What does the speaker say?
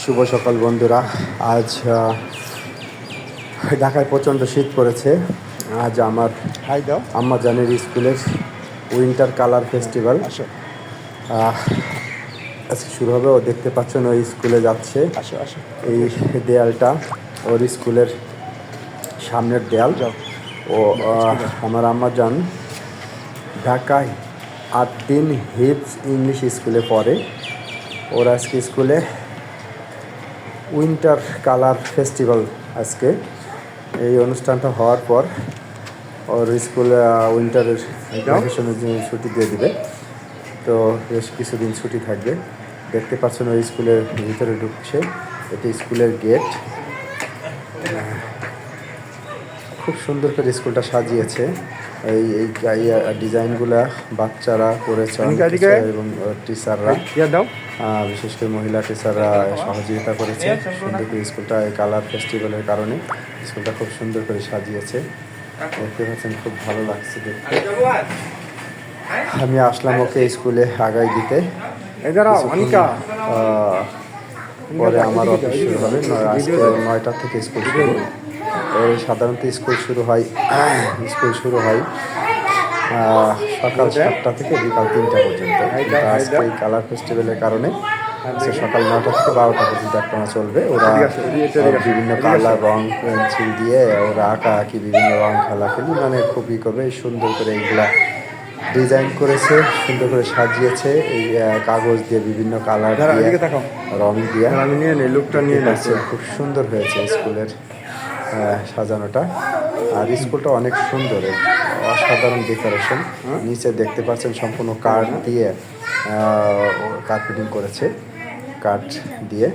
শুভ সকাল বন্ধুরা। আজ ঢাকায় প্রচণ্ড শীত পড়েছে। আজ আমার আম্মা জানের স্কুলের উইন্টার কালার ফেস্টিভ্যাল আজকে শুরু হবে। ও দেখতে পাচ্ছেন ওই স্কুলে যাচ্ছে। এই দেয়ালটা ওর স্কুলের সামনের দেয়াল। ও আমার আম্মা জান ঢাকায় 8 দিন হিপস ইংলিশ স্কুলে পড়ে। ওর আজকে স্কুলে উইন্টার কালার ফেস্টিভ্যাল। আজকে এই অনুষ্ঠানটা হওয়ার পর ওর স্কুলে উইন্টারের ভ্যাকেশনের জন্য ছুটি দিয়ে দিবে। তো বেশ কিছুদিন ছুটি থাকবে। দেখতে পাচ্ছেন ওই স্কুলের ভিতরে ঢুকছে। এটি স্কুলের গেট। খুব সুন্দর করে স্কুলটা সাজিয়েছে। এই ডিজাইনগুলা বাচ্চারা করেছে এবং টিচাররা, বিশেষ করে মহিলা টিচাররা সহযোগিতা করেছে সুন্দর করে। স্কুলটা এই কালার ফেস্টিভ্যালের কারণে স্কুলটা খুব সুন্দর করে সাজিয়েছে। দেখতে পাচ্ছেন, খুব ভালো লাগছে দেখতে। আমি আসলাম ওকে স্কুলে আগাই দিতে। পরে আমার অফিস শুরু হবে। আজকে 9টা থেকে স্কুল শুরু। সাধারণত স্কুল শুরু হয় সকাল 7টা থেকে বিকাল 3টা পর্যন্ত। আজকে এই কালার ফেস্টিভ্যালের কারণে সকাল 9টা থেকে 12টা পর্যন্ত একটানা চলবে। ওরা বিভিন্ন কালার রং পেন্সিল দিয়ে ওরা আঁকি বিভিন্ন রং খেলাখেলি খুবই করবে। সুন্দর করে এইগুলা ডিজাইন করেছে, সুন্দর করে সাজিয়েছে। এই কাগজ দিয়ে বিভিন্ন কালার দিয়ে রং দিয়ে লুকটা নিয়ে নিচ্ছে। খুব সুন্দর হয়েছে স্কুলের সাজানোটা। আর স্কুলটা অনেক সুন্দর, অসাধারণ ডেকোরেশন। নিচে দেখতে পাচ্ছেন সম্পূর্ণ কাঠ দিয়ে কার্পেটিং করেছে, কাঠ দিয়ে।